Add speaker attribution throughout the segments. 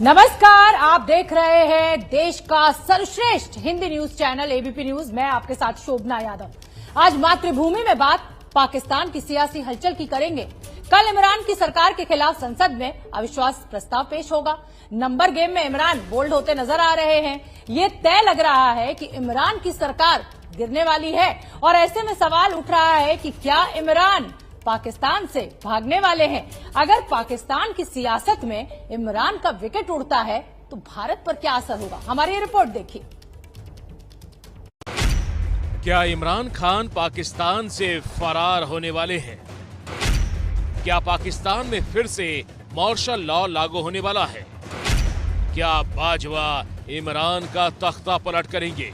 Speaker 1: नमस्कार, आप देख रहे हैं देश का सर्वश्रेष्ठ Hindi news channel ABP news. मैं आपके साथ शोभना यादव। आज मातृभूमि में बात पाकिस्तान की सियासी हलचल की करेंगे। कल इमरान की सरकार के खिलाफ संसद में अविश्वास प्रस्ताव पेश होगा। नंबर गेम में इमरान बोल्ड होते नजर आ रहे हैं। ये तय लग रहा है कि इमरान की सरकार गिरने वाली है और ऐसे में सवाल उठ रहा है कि क्या इमरान पाकिस्तान से भागने वाले हैं। अगर पाकिस्तान की सियासत में इमरान का विकेट उड़ता है तो भारत पर क्या असर होगा, हमारी ये रिपोर्ट देखिए।
Speaker 2: क्या इमरान खान पाकिस्तान से फरार होने वाले हैं? क्या पाकिस्तान में फिर से मार्शल लॉ लागू होने वाला है? क्या बाजवा इमरान का तख्ता पलट करेंगे?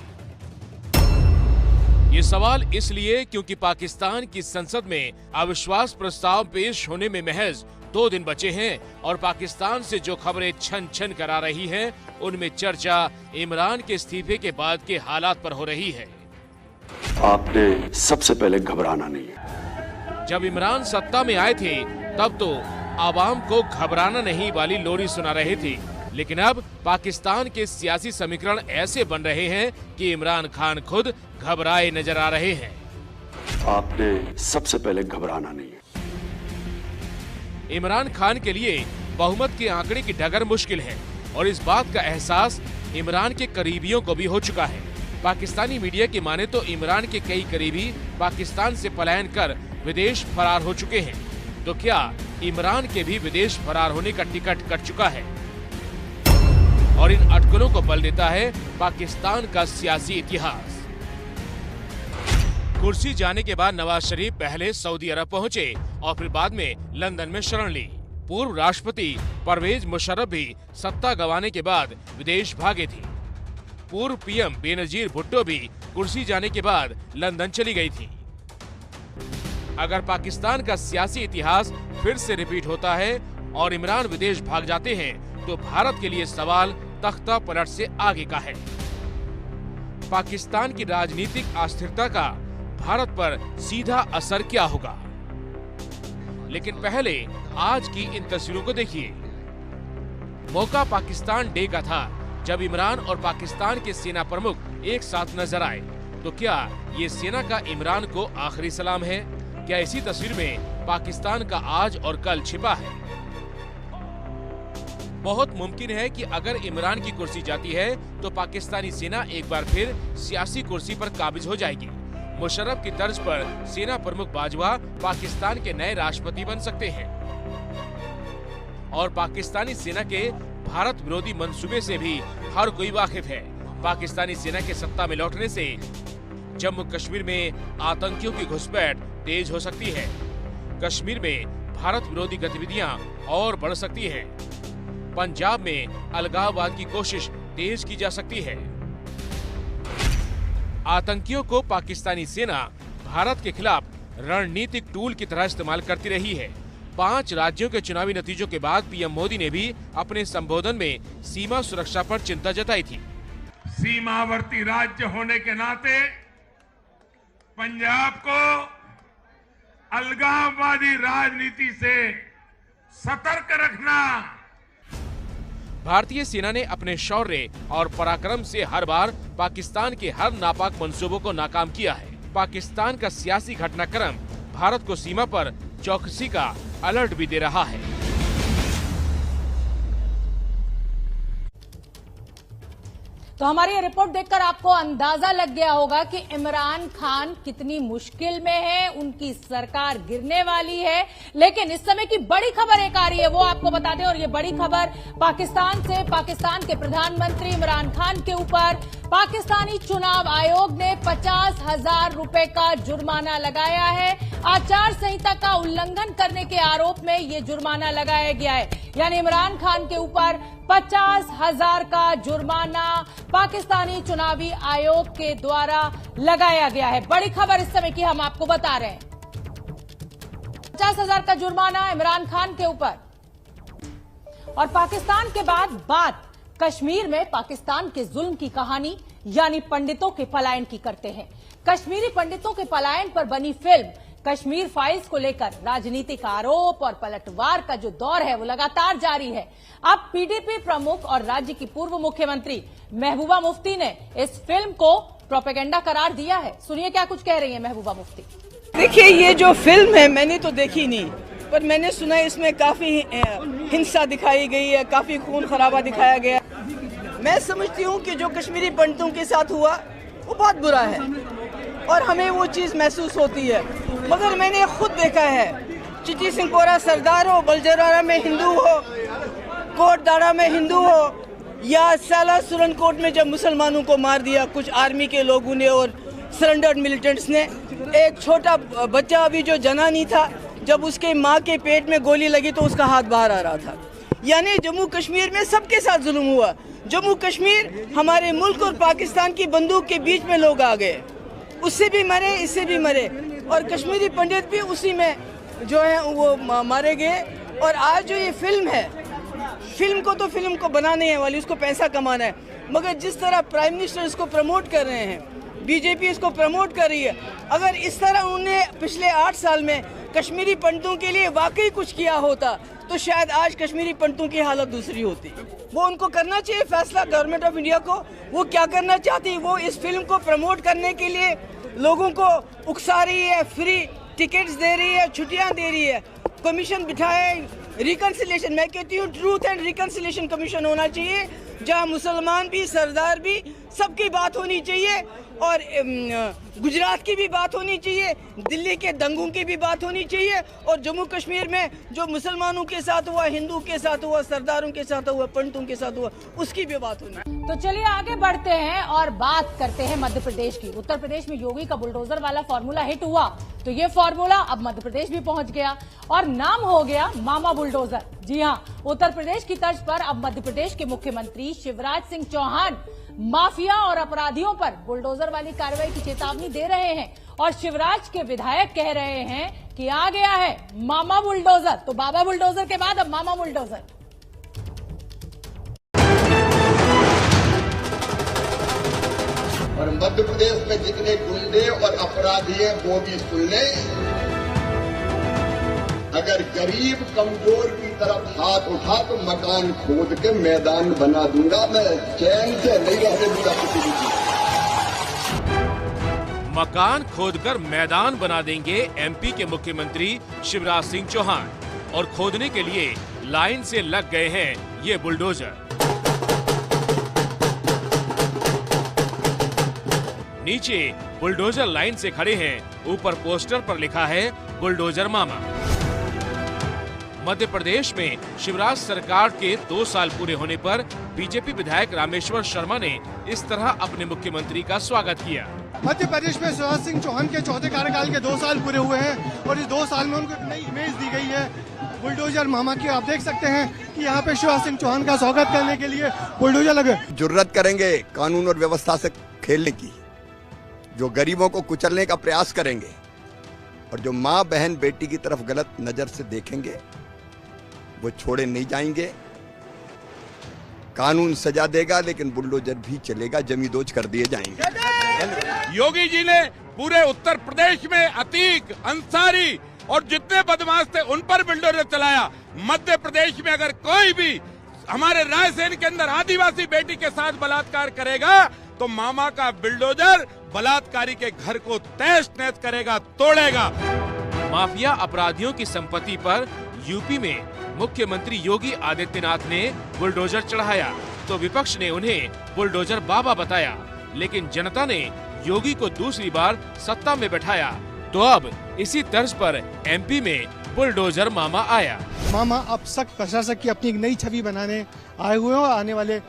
Speaker 2: ये सवाल इसलिए क्योंकि पाकिस्तान की संसद में अविश्वास प्रस्ताव पेश होने में महज 2 दिन बचे हैं और पाकिस्तान से जो खबरें छन छन करा रही हैं, उनमें चर्चा इमरान के इस्तीफे के बाद के हालात पर हो रही है।
Speaker 3: आपने सबसे पहले घबराना नहीं है।
Speaker 2: जब इमरान सत्ता में आए थे तब तो आवाम को घबराना नहीं वाली लोरी सुना रहे थे, लेकिन अब पाकिस्तान के सियासी समीकरण ऐसे बन रहे हैं कि इमरान खान खुद घबराए नजर आ रहे हैं।
Speaker 3: आपने सबसे पहले घबराना नहीं है।
Speaker 2: इमरान खान के लिए बहुमत के आंकड़े की डगर मुश्किल है और इस बात का एहसास इमरान के करीबियों को भी हो चुका है। पाकिस्तानी मीडिया की माने तो इमरान के कई करीबी पाकिस्तान से पलायन कर विदेश फरार हो चुके हैं। तो क्या इमरान के भी विदेश फरार होने का टिकट कट चुका है? और इन अटकलों को बल देता है पाकिस्तान का सियासी इतिहास। कुर्सी जाने के बाद नवाज शरीफ पहले सऊदी अरब पहुंचे और फिर बाद में लंदन में शरण ली। पूर्व राष्ट्रपति परवेज मुशर्रफ भी सत्ता गंवाने के बाद विदेश भागे थे। पूर्व पीएम बेनजीर भुट्टो भी कुर्सी जाने के बाद लंदन चली गई थी। अगर पाकिस्तान का सियासी इतिहास फिर से रिपीट होता है और इमरान विदेश भाग जाते हैं तो भारत के लिए सवाल तख्ता पलट से आगे का है। पाकिस्तान की राजनीतिक अस्थिरता का भारत पर सीधा असर क्या होगा? लेकिन पहले आज की इन तस्वीरों को देखिए। मौका पाकिस्तान डे का था जब इमरान और पाकिस्तान के सेना प्रमुख एक साथ नजर आए। तो क्या ये सेना का इमरान को आखिरी सलाम है? क्या इसी तस्वीर में पाकिस्तान का आज और कल छिपा है? बहुत मुमकिन है कि अगर इमरान की कुर्सी जाती है तो पाकिस्तानी सेना एक बार फिर सियासी कुर्सी पर काबिज हो जाएगी। मुशर्रफ की तर्ज पर सेना प्रमुख बाजवा पाकिस्तान के नए राष्ट्रपति बन सकते हैं और पाकिस्तानी सेना के भारत विरोधी मंसूबे से भी हर कोई वाकिफ है। पाकिस्तानी सेना के सत्ता में लौटने से जम्मू कश्मीर में आतंकियों की घुसपैठ तेज हो सकती है। कश्मीर में भारत विरोधी गतिविधियां और बढ़ सकती हैं। पंजाब में अलगाववाद की कोशिश तेज की जा सकती है। आतंकियों को पाकिस्तानी सेना भारत के खिलाफ रणनीतिक टूल की तरह इस्तेमाल करती रही है। 5 राज्यों के चुनावी नतीजों के बाद पीएम मोदी ने भी अपने संबोधन में सीमा सुरक्षा पर चिंता जताई थी।
Speaker 4: सीमावर्ती राज्य होने के नाते पंजाब को अलगाववादी राजनीति से सतर्क रखना।
Speaker 2: भारतीय सेना ने अपने शौर्य और पराक्रम से हर बार पाकिस्तान के हर नापाक मंसूबों को नाकाम किया है। पाकिस्तान का सियासी घटनाक्रम भारत को सीमा पर चौकसी का अलर्ट भी दे रहा है।
Speaker 1: तो हमारी ये रिपोर्ट देखकर आपको अंदाजा लग गया होगा कि इमरान खान कितनी मुश्किल में है, उनकी सरकार गिरने वाली है। लेकिन इस समय की बड़ी खबर एक आ रही है, वो आपको बता दें। और ये बड़ी खबर पाकिस्तान से, पाकिस्तान के प्रधानमंत्री इमरान खान के ऊपर पाकिस्तानी चुनाव आयोग ने 50,000 रुपए का जुर्माना लगाया है। आचार संहिता का उल्लंघन करने के आरोप में ये जुर्माना लगाया गया है। यानी इमरान खान के ऊपर 50,000 का जुर्माना पाकिस्तानी चुनावी आयोग के द्वारा लगाया गया है। बड़ी खबर इस समय की हम आपको बता रहे हैं। 50,000 का जुर्माना इमरान खान के ऊपर। और पाकिस्तान के बाद बात कश्मीर में पाकिस्तान के जुल्म की कहानी यानी पंडितों के पलायन की करते हैं। कश्मीरी पंडितों के पलायन पर बनी फिल्म कश्मीर फाइल्स को लेकर राजनीतिक आरोप और पलटवार का जो दौर है वो लगातार जारी है। अब पीडीपी प्रमुख और राज्य की पूर्व मुख्यमंत्री महबूबा मुफ्ती ने इस फिल्म को प्रोपेगेंडा करार दिया है। सुनिए क्या कुछ कह रही है महबूबा मुफ्ती।
Speaker 5: देखिए, ये जो फिल्म है मैंने तो देखी नहीं, पर मैंने सुना इसमें काफी हिंसा दिखाई गई है, काफी खून खराबा दिखाया गया। मैं समझती हूँ कि जो कश्मीरी पंडितों के साथ हुआ वो बहुत बुरा है और हमें वो चीज़ महसूस होती है। मगर मैंने खुद देखा है, चिटी सिंहपोरा सरदार हो, बलजरारा में हिंदू हो, कोटदाड़ा में हिंदू हो, या साला सुरनकोट में जब मुसलमानों को मार दिया कुछ आर्मी के लोगों ने और सरेंडर्ड मिलिटेंट्स ने। एक छोटा बच्चा अभी जो जना नहीं था, जब उसके माँ के पेट में गोली लगी तो उसका हाथ बाहर आ रहा था। यानी जम्मू कश्मीर में सबके साथ जुल्म हुआ। जम्मू कश्मीर हमारे मुल्क और पाकिस्तान की बंदूक के बीच में लोग आ गए, उससे भी मरे, इससे भी मरे, और कश्मीरी पंडित भी उसी में जो है वो मारे गए। और आज जो ये फिल्म है, फिल्म को बनाने है वाली, उसको पैसा कमाना है, मगर जिस तरह प्राइम मिनिस्टर इसको प्रमोट कर रहे हैं, बीजेपी इसको प्रमोट कर रही है, अगर इस तरह उन्होंने पिछले 8 साल में कश्मीरी पंडितों के लिए वाकई कुछ किया होता तो शायद आज कश्मीरी पंडितों की हालत दूसरी होती। वो उनको करना चाहिए फैसला, गवर्नमेंट ऑफ इंडिया को, वो क्या करना चाहती। वो इस फिल्म को प्रमोट करने के लिए लोगों को उकसा रही है, फ्री टिकट्स दे रही है, छुट्टियां दे रही है, कमीशन बिठाए, रिकन्सिलेशन, मैं कहती हूँ ट्रूथ एंड रिकन्सिलेशन कमीशन होना चाहिए, जहाँ मुसलमान भी, सरदार भी, सबकी बात होनी चाहिए, और गुजरात की भी बात होनी चाहिए, दिल्ली के दंगों की भी बात होनी चाहिए, और जम्मू कश्मीर में जो मुसलमानों के साथ हुआ, हिंदू के साथ हुआ, सरदारों के साथ हुआ, पंडितों के साथ हुआ, उसकी भी बात होनी।
Speaker 1: तो चलिए आगे बढ़ते हैं और बात करते हैं मध्य प्रदेश की। उत्तर प्रदेश में योगी का बुलडोजर वाला फॉर्मूला हिट हुआ तो ये फॉर्मूला अब मध्य प्रदेश भी पहुंच गया और नाम हो गया मामा बुलडोजर। जी हां, उत्तर प्रदेश की तर्ज पर अब मध्य प्रदेश के मुख्यमंत्री शिवराज सिंह चौहान माफिया और अपराधियों पर बुलडोजर वाली कार्रवाई की चेतावनी दे रहे हैं और शिवराज के विधायक कह रहे हैं कि आ गया है मामा बुलडोजर। तो बाबा बुलडोजर के बाद अब मामा बुलडोजर।
Speaker 6: और मध्य प्रदेश में जितने गुंडे और अपराधी हैं वो भी सुन लें, अगर गरीब कमजोर की तरफ हाथ उठा तो मकान खोद के मैदान बना दूंगा, मैं चैन से नहीं रहने दूंगा किसी भी चीज।
Speaker 2: मकान खोदकर मैदान बना देंगे एमपी के मुख्यमंत्री शिवराज सिंह चौहान और खोदने के लिए लाइन से लग गए हैं ये बुलडोजर। नीचे बुलडोजर लाइन से खड़े हैं, ऊपर पोस्टर पर लिखा है बुलडोजर मामा। मध्य प्रदेश में शिवराज सरकार के 2 साल पूरे होने पर बीजेपी विधायक रामेश्वर शर्मा ने इस तरह अपने मुख्यमंत्री का स्वागत किया।
Speaker 7: मध्य प्रदेश में शिवराज सिंह चौहान के चौथे कार्यकाल के 2 साल पूरे हुए हैं और इस 2 साल में उनको एक नई इमेज दी गई है बुलडोजर मामा की। आप देख सकते हैं कि यहाँ पे शिवराज सिंह चौहान का स्वागत करने के लिए बुलडोजर लगे।
Speaker 6: जुर्रत करेंगे कानून और व्यवस्था से खेलने की, जो गरीबों को कुचलने का प्रयास करेंगे और जो माँ बहन बेटी की तरफ गलत नजर से देखेंगे वो छोड़े नहीं जाएंगे। कानून सजा देगा लेकिन बुलडोजर भी चलेगा, जमींदोज कर दिए जाएंगे।
Speaker 4: योगी जी ने पूरे उत्तर प्रदेश में अतीक, अंसारी और जितने बदमाश थे उन पर बुलडोजर चलाया। मध्य प्रदेश में अगर कोई भी हमारे रायसेन के अंदर आदिवासी बेटी के साथ बलात्कार करेगा तो मामा का बुलडोजर बलात्कारी के घर को तहस नहस करेगा, तोड़ेगा।
Speaker 2: माफिया अपराधियों की संपत्ति पर यूपी में मुख्यमंत्री योगी आदित्यनाथ ने बुलडोजर चढ़ाया तो विपक्ष ने उन्हें बुलडोजर बाबा बताया, लेकिन जनता ने योगी को दूसरी बार सत्ता में बैठाया तो अब इसी तर्ज पर एमपी में बुलडोजर मामा आया।
Speaker 7: मामा अब सख्त प्रशासक की अपनी एक नई छवि बनाने आए हुए हैं और आने वाले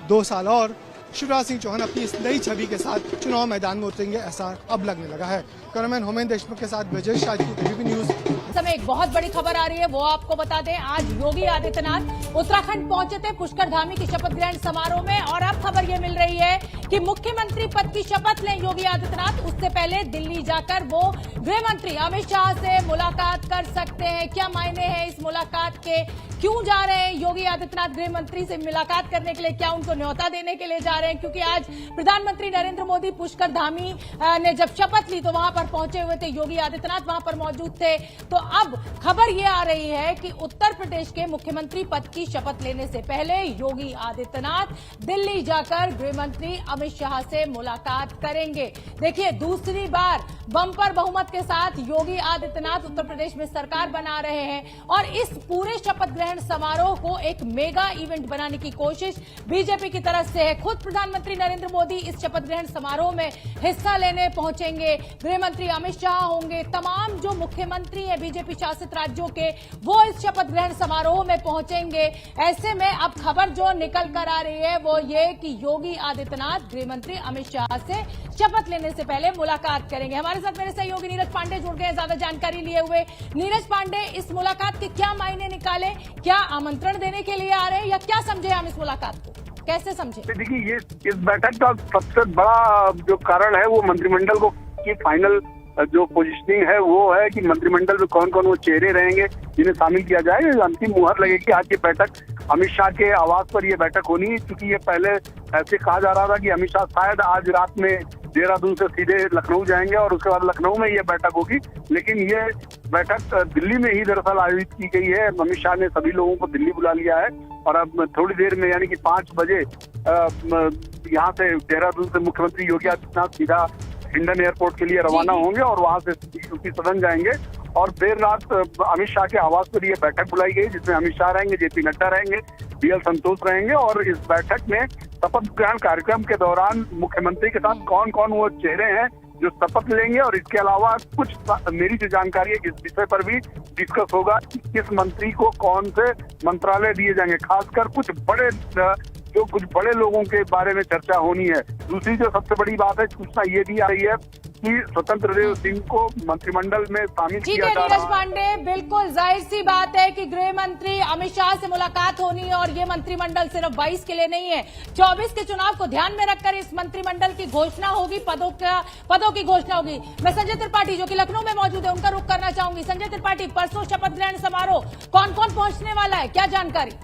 Speaker 7: 2 साल और शिवराज सिंह चौहान अपनी इस नई छवि के साथ चुनाव मैदान में उतरेंगे, ऐसा अब लगने लगा है। कैमरामैन होमेंद्र देशमुख के साथ ब्रजेश राजपूत, एबीपी न्यूज।
Speaker 1: समय एक बहुत बड़ी खबर आ रही है, वो आपको बता दें। आज योगी आदित्यनाथ उत्तराखंड पहुंचे थे पुष्कर धामी की शपथ ग्रहण समारोह में और अब खबर ये मिल रही है कि मुख्यमंत्री पद की शपथ लें योगी आदित्यनाथ, उससे पहले दिल्ली जाकर वो गृह मंत्री अमित शाह से मुलाकात कर सकते हैं। क्या मायने हैं इस मुलाकात के, क्यों जा रहे हैं योगी आदित्यनाथ गृह मंत्री से मुलाकात करने के लिए, क्या उनको न्योता देने के लिए जा रहे हैं? क्योंकि आज प्रधानमंत्री नरेंद्र मोदी पुष्कर धामी ने जब शपथ ली तो वहां पर पहुंचे हुए थे, योगी आदित्यनाथ वहां पर मौजूद थे। तो अब खबर ये आ रही है कि उत्तर प्रदेश के मुख्यमंत्री पद की शपथ लेने से पहले योगी आदित्यनाथ दिल्ली जाकर गृह मंत्री अमित शाह से मुलाकात करेंगे। देखिए, दूसरी बार बम्पर बहुमत के साथ योगी आदित्यनाथ उत्तर प्रदेश में सरकार बना रहे हैं और इस पूरे शपथ ग्रहण समारोह को एक मेगा इवेंट बनाने की कोशिश बीजेपी की तरफ से है। खुद प्रधानमंत्री नरेंद्र मोदी इस शपथ ग्रहण समारोह में हिस्सा लेने पहुंचेंगे, गृह मंत्री अमित शाह होंगे, तमाम जो मुख्यमंत्री हैं बीजेपी शासित राज्यों के वो इस शपथ ग्रहण समारोह में पहुंचेंगे। ऐसे में अब खबर जो निकल कर आ रही है वो ये कि योगी आदित्यनाथ गृह मंत्री अमित शाह से शपथ लेने से पहले मुलाकात करेंगे। हमारे साथ मेरे सहयोगी नीरज पांडे जुड़ गए ज्यादा जानकारी लिए हुए। नीरज पांडे, इस मुलाकात के क्या मायने निकाले, क्या आमंत्रण देने के लिए आ रहे हैं या क्या समझे हम इस मुलाकात को, कैसे समझे?
Speaker 8: देखिए, ये इस बैठक का सबसे बड़ा जो कारण है वो मंत्रिमंडल को की फाइनल जो पोजीशनिंग है वो है कि मंत्रिमंडल में कौन कौन वो चेहरे रहेंगे जिन्हें शामिल किया जाएगा। अंतिम मुहर लगेगी। आज ये बैठक अमित शाह के आवास पर ये बैठक होनी है, क्योंकि ये पहले ऐसे कहा जा रहा था कि अमित शाह शायद आज रात में देहरादून से सीधे लखनऊ जाएंगे और उसके बाद लखनऊ में ये बैठक होगी, लेकिन ये बैठक दिल्ली में ही दरअसल आयोजित की गई है। अमित शाह ने सभी लोगों को दिल्ली बुला लिया है और अब थोड़ी देर में यानी कि 5 बजे यहाँ से देहरादून से मुख्यमंत्री योगी आदित्यनाथ सीधा हिंडन एयरपोर्ट के लिए रवाना होंगे और वहां से यूपी सदन जाएंगे और देर रात अमित शाह के आवास पर यह बैठक बुलाई गई, जिसमें अमित शाह रहेंगे, जेपी नड्डा रहेंगे, बीएल संतोष रहेंगे और इस बैठक में शपथ ग्रहण कार्यक्रम के दौरान मुख्यमंत्री के साथ कौन कौन वो चेहरे हैं जो शपथ लेंगे और इसके अलावा कुछ मेरी जो जानकारी है इस विषय पर भी डिस्कस होगा कि किस मंत्री को कौन से मंत्रालय दिए जाएंगे। खासकर कुछ बड़े लोगों के बारे में चर्चा होनी है। दूसरी जो सबसे बड़ी बात है, सूचना ये भी आ रही है कि स्वतंत्र देव सिंह को मंत्रिमंडल में शामिल किया जा रहा है।
Speaker 1: नीरज पांडे, बिल्कुल जाहिर सी बात है कि गृह मंत्री अमित शाह से मुलाकात होनी है और ये मंत्रिमंडल सिर्फ 22 के लिए नहीं है, 24 के चुनाव को ध्यान में रखकर इस मंत्रिमंडल की घोषणा होगी, पदों की घोषणा होगी। मैं संजय त्रिपाठी जो कि लखनऊ में मौजूद है उनका रुख करना चाहूंगी। संजय त्रिपाठी, परसों शपथ ग्रहण समारोह कौन कौन पहुंचने वाला है, क्या जानकारी?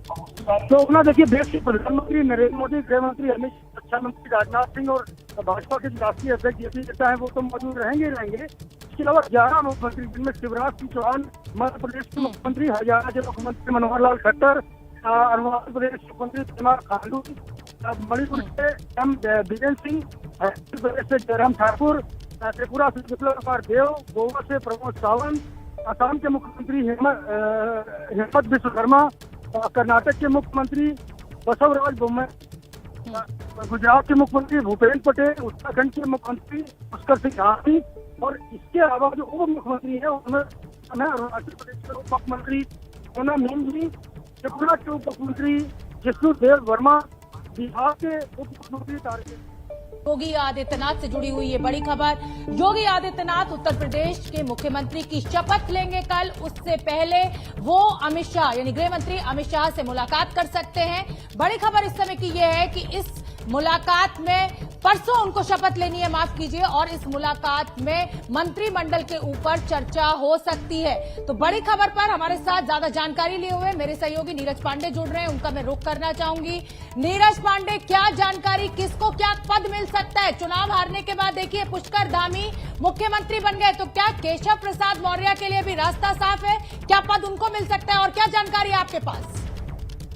Speaker 9: तो अपना देखिए, देश के प्रधानमंत्री नरेंद्र मोदी, गृह मंत्री अमित शाह, रक्षा मंत्री राजनाथ सिंह और भाजपा के राष्ट्रीय अध्यक्ष जेपी नड्डा है वो तो मौजूद रहेंगे। इसके अलावा 11 मुख्यमंत्री, जिनमें शिवराज सिंह चौहान मध्य प्रदेश के मुख्यमंत्री, हरियाणा के मुख्यमंत्री मनोहर लाल खट्टर, अरुणाचल प्रदेश के मुख्यमंत्री पेमा खांडू, मणिपुर से एम बीरेन्द्र सिंह, प्रदेश से जयराम ठाकुर, त्रिपुरा से विप्लव कुमार देव, गोवा से प्रमोद सावंत, असम के मुख्यमंत्री हेमंत विश्वकर्मा, कर्नाटक के मुख्यमंत्री बसवराज बोम्मई, गुजरात के मुख्यमंत्री भूपेन्द्र पटेल, उत्तराखंड के मुख्यमंत्री पुष्कर सिंह धामी और इसके अलावा जो उप मुख्यमंत्री है उनमें अरुणाचल प्रदेश के उप मुख्यमंत्री सोना मेंगली, त्रिपुरा के उप मुख्यमंत्री जिष्णु देव वर्मा, बिहार के उप मुख्यमंत्री तारकिन।
Speaker 1: योगी आदित्यनाथ से जुड़ी हुई ये बड़ी खबर। योगी आदित्यनाथ उत्तर प्रदेश के मुख्यमंत्री की शपथ लेंगे कल, उससे पहले वो अमित शाह यानी गृह मंत्री अमित शाह से मुलाकात कर सकते हैं। बड़ी खबर इस समय की ये है कि इस मुलाकात में परसों उनको शपथ लेनी है, माफ कीजिए, और इस मुलाकात में मंत्रिमंडल के ऊपर चर्चा हो सकती है। तो बड़ी खबर पर हमारे साथ ज्यादा जानकारी लिए हुए मेरे सहयोगी नीरज पांडे जुड़ रहे हैं, उनका मैं रुख करना चाहूंगी। नीरज पांडे, क्या जानकारी, किसको क्या पद मिल सकता है? चुनाव हारने के बाद देखिए पुष्कर धामी मुख्यमंत्री बन गए, तो क्या केशव प्रसाद मौर्य के लिए भी रास्ता साफ है? क्या पद उनको मिल सकता है और क्या जानकारी है आपके पास?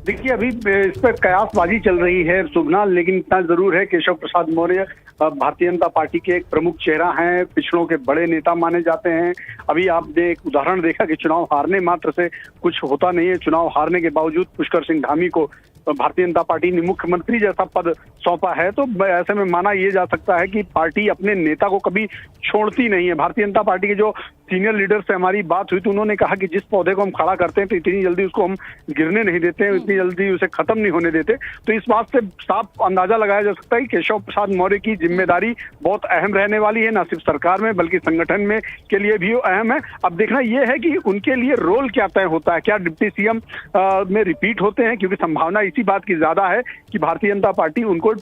Speaker 8: देखिए, अभी इस पर कयासबाजी चल रही है सुगना, लेकिन इतना जरूर है केशव प्रसाद मौर्य भारतीय जनता पार्टी के एक प्रमुख चेहरा हैं, पिछड़ों के बड़े नेता माने जाते हैं। अभी आपने एक उदाहरण देखा कि चुनाव हारने मात्र से कुछ होता नहीं है। चुनाव हारने के बावजूद पुष्कर सिंह धामी को भारतीय जनता पार्टी ने मुख्यमंत्री जैसा पद सौंपा है, तो ऐसे में माना यह जा सकता है कि पार्टी अपने नेता को कभी छोड़ती नहीं है। भारतीय जनता पार्टी के जो सीनियर लीडर से हमारी बात हुई तो उन्होंने कहा कि जिस पौधे को हम खड़ा करते हैं तो इतनी जल्दी उसको हम गिरने नहीं देते हैं, इतनी जल्दी उसे खत्म नहीं होने देते। तो इस बात से साफ अंदाजा लगाया जा सकता है कि केशव प्रसाद मौर्य की जिम्मेदारी बहुत अहम रहने वाली है, न सिर्फ सरकार में बल्कि संगठन में के लिए भी अहम है। अब देखना यह है कि उनके लिए रोल क्या तय होता है, क्या डिप्टी सीएम में रिपीट होते हैं, क्योंकि संभावना इसी बात की ज्यादा है कि भारतीय जनता पार्टी उनको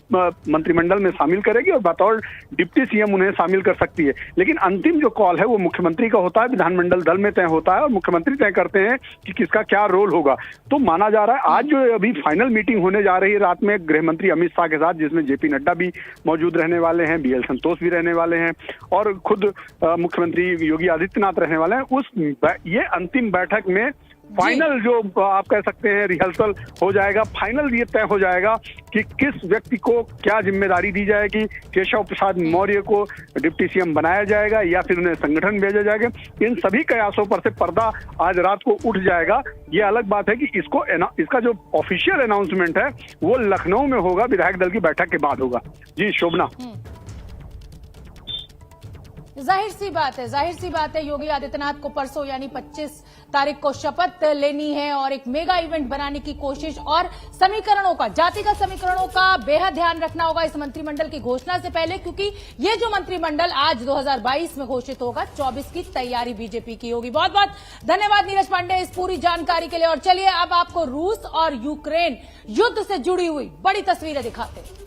Speaker 8: मंत्रिमंडल में शामिल करेगी और बतौर डिप्टी सीएम उन्हें शामिल कर सकती है। लेकिन अंतिम जो कॉल है वो मुख्यमंत्री का होता है, विधानमंडल दल में तय होता है और मुख्यमंत्री तय करते हैं कि किसका क्या रोल होगा। तो माना जा रहा है आज जो अभी फाइनल मीटिंग होने जा रही है रात में गृह मंत्री अमित शाह के साथ, जिसमें जेपी नड्डा भी मौजूद रहने वाले हैं, बीएल संतोष भी रहने वाले हैं और खुद मुख्यमंत्री योगी आदित्यनाथ रहने वाले हैं। ये अंतिम बैठक में फाइनल जो आप कह सकते हैं रिहर्सल हो जाएगा, फाइनल ये तय हो जाएगा कि किस व्यक्ति को क्या जिम्मेदारी दी जाएगी। केशव प्रसाद मौर्य को डिप्टी सीएम बनाया जाएगा या फिर उन्हें संगठन भेजा जाएगा। इन सभी कयासों पर से पर्दा आज रात को उठ जाएगा। ये अलग बात है कि इसका जो ऑफिशियल अनाउंसमेंट है वो लखनऊ में होगा, विधायक दल की बैठक के बाद होगा। जी शोभना।
Speaker 1: जाहिर सी बात है योगी आदित्यनाथ को परसों यानी 25 तारीख को शपथ लेनी है और एक मेगा इवेंट बनाने की कोशिश और समीकरणों का, जातिगत समीकरणों का बेहद ध्यान रखना होगा इस मंत्रिमंडल की घोषणा से पहले, क्योंकि ये जो मंत्रिमंडल आज 2022 में घोषित होगा, 24 की तैयारी बीजेपी की होगी। बहुत बहुत धन्यवाद नीरज पांडे इस पूरी जानकारी के लिए। और चलिए अब आपको रूस और यूक्रेन युद्ध से जुड़ी हुई बड़ी तस्वीरें दिखाते हैं।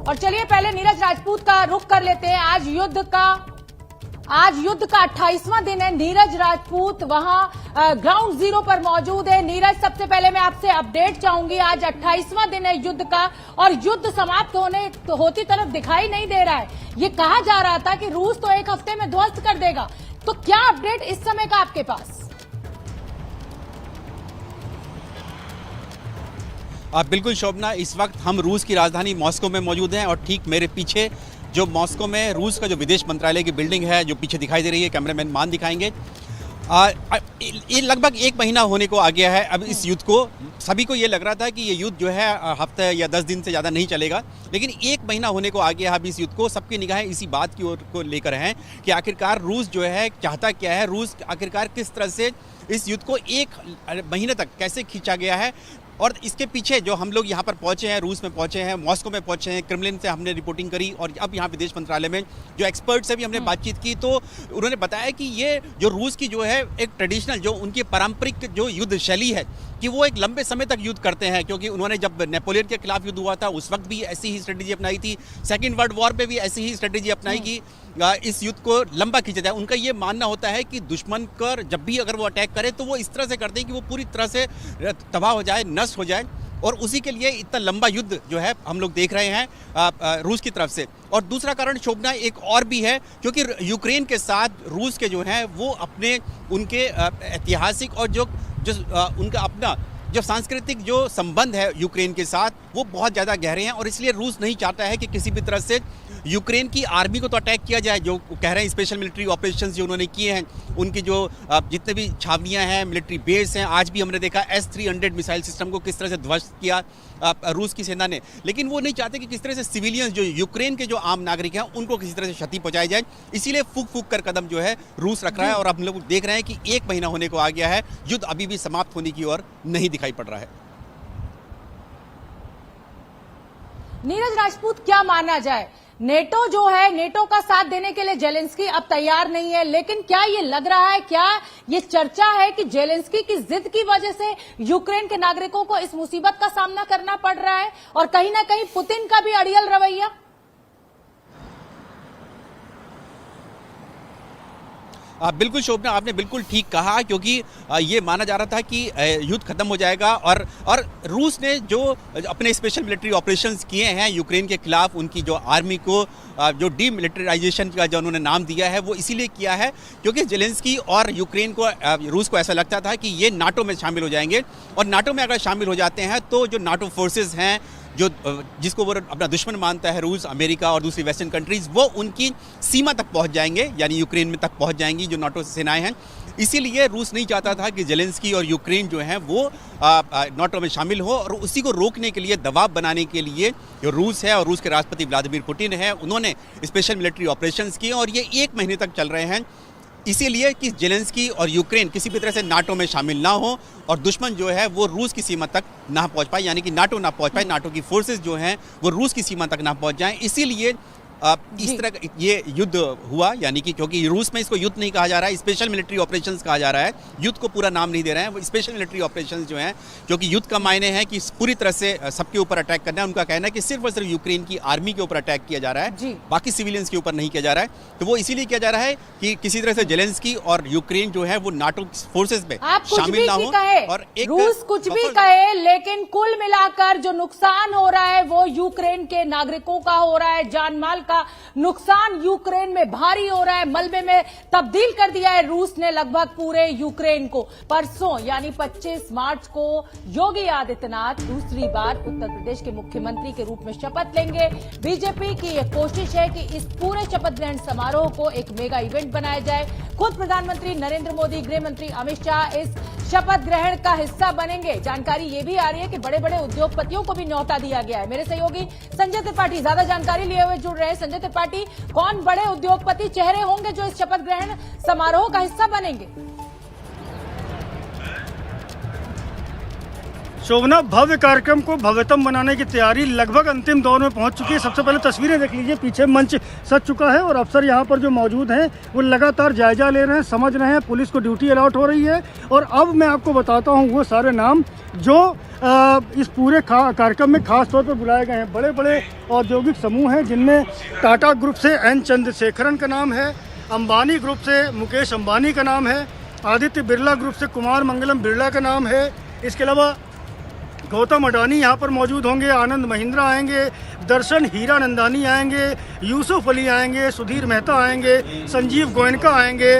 Speaker 1: और चलिए पहले नीरज राजपूत का रुख कर लेते हैं। आज युद्ध का 28वां दिन है। नीरज राजपूत वहां ग्राउंड जीरो पर मौजूद है। नीरज, सबसे पहले मैं आपसे अपडेट चाहूंगी। आज 28वां दिन है युद्ध का और युद्ध समाप्त होती तरफ दिखाई नहीं दे रहा है। ये कहा जा रहा था कि रूस तो एक हफ्ते में ध्वस्त कर देगा, तो क्या अपडेट इस समय का आपके पास?
Speaker 10: बिल्कुल शोभना, इस वक्त हम रूस की राजधानी मॉस्को में मौजूद हैं और ठीक मेरे पीछे जो मॉस्को में रूस का जो विदेश मंत्रालय की बिल्डिंग है जो पीछे दिखाई दे रही है, कैमरामैन मान दिखाएंगे। ये लगभग 1 महीना होने को आ गया है अब इस युद्ध को। सभी को ये लग रहा था कि ये युद्ध जो है हफ्ते या 10 दिन से ज़्यादा नहीं चलेगा, लेकिन 1 महीना होने को आ गया है अब इस युद्ध को। सबकी निगाहें इसी बात की ओर को लेकर हैं कि आखिरकार रूस जो है चाहता क्या है, रूस आखिरकार किस तरह से इस युद्ध को 1 महीने तक कैसे खींचा गया है। और इसके पीछे जो हम लोग यहाँ पर पहुँचे हैं, रूस में पहुँचे हैं, मॉस्को में पहुँचे हैं, क्रेमलिन से हमने रिपोर्टिंग करी और अब यहाँ विदेश मंत्रालय में जो एक्सपर्ट से भी हमने बातचीत की, तो उन्होंने बताया कि ये जो रूस की जो है एक ट्रेडिशनल जो उनकी पारंपरिक जो युद्ध शैली है कि वो एक लंबे समय तक युद्ध करते हैं, क्योंकि उन्होंने जब नेपोलियन के खिलाफ युद्ध हुआ था उस वक्त भी ऐसी ही स्ट्रेटेजी अपनाई थी, सेकेंड वर्ल्ड वॉर पे भी ऐसी ही स्ट्रेटेजी अपनाई कि इस युद्ध को लंबा खींचा जाए। उनका ये मानना होता है कि दुश्मन कर जब भी अगर वो अटैक करे तो वो इस तरह से करते हैं कि वो पूरी तरह से तबाह हो जाए, नष्ट हो जाए, और उसी के लिए इतना लंबा युद्ध जो है हम लोग देख रहे हैं रूस की तरफ से। और दूसरा कारण शोभना एक और भी है, क्योंकि यूक्रेन के साथ रूस के जो हैं वो अपने उनके ऐतिहासिक और जो उनका अपना जो सांस्कृतिक जो संबंध है यूक्रेन के साथ वो बहुत ज़्यादा गहरे हैं, और इसलिए रूस नहीं चाहता है कि किसी भी तरह से यूक्रेन की आर्मी को तो अटैक किया जाए। जो कह रहे हैं स्पेशल मिलिट्री ऑपरेशंस जो उन्होंने किए हैं, उनकी जो जितने भी छावनियां हैं, मिलिट्री बेस हैं, आज भी हमने देखा S-300 मिसाइल सिस्टम को किस तरह से ध्वस्त किया रूस की सेना ने। लेकिन वो नहीं चाहते कि किस तरह से सिविलियंस जो यूक्रेन के जो आम नागरिक हैं उनको किसी तरह से क्षति पहुंचाई जाए, इसीलिए फूक कर कदम जो है रूस रख रहा है। और अब हम लोग देख रहे हैं कि 1 महीना होने को आ गया है, युद्ध अभी भी समाप्त होने की ओर नहीं दिखाई पड़ रहा है।
Speaker 1: नीरज राजपूत, क्या माना जाए, नेटो जो है, नेटो का साथ देने के लिए जेलेंस्की अब तैयार नहीं है, लेकिन क्या ये लग रहा है, क्या ये चर्चा है कि जेलेंस्की की जिद की वजह से यूक्रेन के नागरिकों को इस मुसीबत का सामना करना पड़ रहा है और कहीं ना कहीं पुतिन का भी अड़ियल रवैया?
Speaker 10: बिल्कुल शोभना, आपने बिल्कुल ठीक कहा, क्योंकि ये माना जा रहा था कि युद्ध खत्म हो जाएगा और रूस ने जो अपने स्पेशल मिलिट्री ऑपरेशंस किए हैं यूक्रेन के खिलाफ, उनकी जो आर्मी को जो डीमिलिटराइजेशन का जो उन्होंने नाम दिया है वो इसीलिए किया है क्योंकि जेलेंस्की और यूक्रेन को, रूस को ऐसा लगता था कि ये नाटो में शामिल हो जाएंगे, और नाटो में अगर शामिल हो जाते हैं तो जो नाटो फोर्सेस हैं जिसको वो अपना दुश्मन मानता है, रूस, अमेरिका और दूसरी वेस्टर्न कंट्रीज, वो उनकी सीमा तक पहुंच जाएंगे, यानी यूक्रेन में तक पहुंच जाएंगी जो नाटो सेनाएं हैं। इसीलिए रूस नहीं चाहता था कि जेलेंस्की और यूक्रेन जो है वो नाटो में शामिल हो, और उसी को रोकने के लिए, दबाव बनाने के लिए जो रूस है और रूस के राष्ट्रपति व्लादिमीर पुतिन है, उन्होंने स्पेशल मिलिट्री ऑपरेशंस किए और ये 1 महीने तक चल रहे हैं, इसीलिए कि जेलेंस्की और यूक्रेन किसी भी तरह से नाटो में शामिल ना हो और दुश्मन जो है वो रूस की सीमा तक ना पहुंच पाए, यानी कि नाटो ना पहुंच पाए, नाटो की फोर्सेस जो हैं वो रूस की सीमा तक ना पहुंच जाएं। इसीलिए इस तरह ये युद्ध हुआ, यानी कि क्योंकि रूस में इसको युद्ध नहीं कहा जा रहा है, स्पेशल मिलिट्री ऑपरेशंस कहा जा रहा है, युद्ध को पूरा नाम नहीं दे रहे हैं, वो स्पेशल मिलिट्री ऑपरेशंस जो हैं, क्योंकि युद्ध का मायने है कि पूरी तरह से सबके ऊपर अटैक करना है। उनका कहना है कि सिर्फ और सिर्फ यूक्रेन की आर्मी के ऊपर अटैक किया जा रहा है, बाकी सिविलियंस के ऊपर नहीं किया जा रहा है। तो वो इसीलिए किया जा रहा है कि किसी तरह से जेलेंस्की और यूक्रेन जो है वो नाटो फोर्सेस में शामिल ना हो।
Speaker 1: और रूस कुछ भी कहे, लेकिन कुल मिलाकर जो नुकसान हो रहा है वो यूक्रेन के नागरिकों का हो रहा है, जानमाल का नुकसान यूक्रेन में भारी हो रहा है। मलबे में तब्दील कर दिया है रूस ने लगभग पूरे यूक्रेन को। परसों यानी 25 मार्च को योगी आदित्यनाथ दूसरी बार उत्तर प्रदेश के मुख्यमंत्री के रूप में शपथ लेंगे। बीजेपी की यह कोशिश है कि इस पूरे शपथ ग्रहण समारोह को एक मेगा इवेंट बनाया जाए। खुद प्रधानमंत्री नरेंद्र मोदी, गृह मंत्री अमित शाह इस शपथ ग्रहण का हिस्सा बनेंगे। जानकारी ये भी आ रही है कि बड़े बड़े उद्योगपतियों को भी न्योता दिया गया है। मेरे सहयोगी संजय त्रिपाठी ज्यादा जानकारी लिए हुए जुड़ रहे हैं। संजय त्रिपाठी, कौन बड़े उद्योगपति चेहरे होंगे जो इस शपथ ग्रहण समारोह का हिस्सा बनेंगे?
Speaker 9: शोभना, भव्य कार्यक्रम को भव्यतम बनाने की तैयारी लगभग अंतिम दौर में पहुंच चुकी है। सबसे पहले तस्वीरें देख लीजिए, पीछे मंच सज चुका है और अफसर यहां पर जो मौजूद हैं वो लगातार जायजा ले रहे हैं, समझ रहे हैं, पुलिस को ड्यूटी अलॉट हो रही है। और अब मैं आपको बताता हूं वो सारे नाम जो इस पूरे कार्यक्रम में खास तौर पर बुलाए गए हैं। बड़े बड़े औद्योगिक समूह हैं जिनमें टाटा ग्रुप से एन चंद्रशेखरन का नाम है, अंबानी ग्रुप से मुकेश अंबानी का नाम है, आदित्य बिरला ग्रुप से कुमार मंगलम बिरला का नाम है। इसके अलावा गौतम अडानी यहाँ पर मौजूद होंगे, आनंद महिंद्रा आएंगे, दर्शन हीरानंदानी आएंगे, यूसुफ अली आएंगे, सुधीर मेहता आएंगे, संजीव गोयनका आएंगे,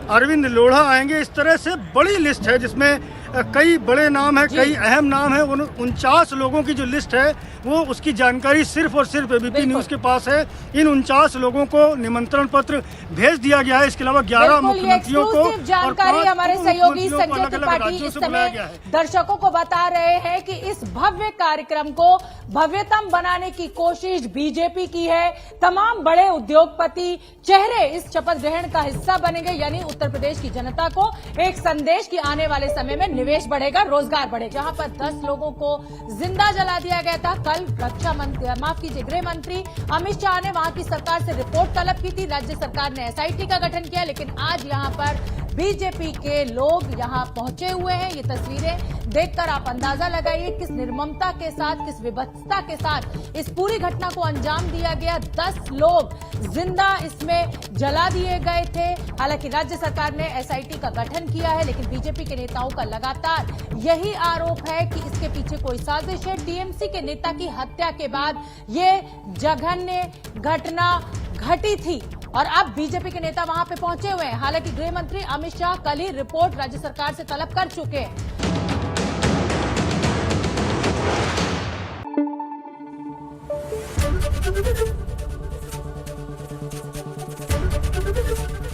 Speaker 9: अरविंद लोढ़ा आएंगे। इस तरह से बड़ी लिस्ट है जिसमें कई बड़े नाम हैं, कई अहम नाम हैं। 49 लोगों की जो लिस्ट है वो उसकी जानकारी सिर्फ और सिर्फ एबीपी न्यूज के पास है। इन 49 लोगों को निमंत्रण पत्र भेज दिया गया है। इसके अलावा 11 मुख्यमंत्रियों को
Speaker 1: जानकारी हमारे सहयोगी संजय त्रिपाठी इस समय दर्शकों को बता रहे हैं कि इस भव्य कार्यक्रम को भव्यतम बनाने की कोशिश बीजेपी की है। तमाम बड़े उद्योगपति चेहरे इस शपथ ग्रहण का हिस्सा बनेंगे, यानी उत्तर प्रदेश की जनता को एक संदेश कि आने वाले समय में निवेश बढ़ेगा, रोजगार बढ़ेगा। जहां पर 10 लोगों को जिंदा जला दिया गया था, कल गृह मंत्री अमित शाह ने वहां की सरकार से रिपोर्ट तलब की थी। राज्य सरकार ने एसआईटी का गठन किया, लेकिन आज यहां पर बीजेपी के लोग यहां पहुंचे हुए हैं। ये तस्वीरें देखकर आप अंदाजा लगाइए किस निर्ममता के साथ, किस विभत्सता के साथ इस पूरी घटना को अंजाम दिया गया। 10 लोग जिंदा इसमें जला दिए गए थे। हालांकि राज्य सरकार ने एसआईटी का गठन किया है, लेकिन बीजेपी के नेताओं का लगातार यही आरोप है कि इसके पीछे कोई साजिश है। टीएमसी के नेता की हत्या के बाद ये जघन्य घटना घटी थी और अब बीजेपी के नेता वहां पे पहुंचे हुए हैं। हालांकि गृह मंत्री अमित शाह कल ही रिपोर्ट राज्य सरकार से तलब कर चुके हैं।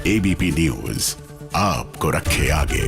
Speaker 11: एबीपी न्यूज आपको रखे आगे।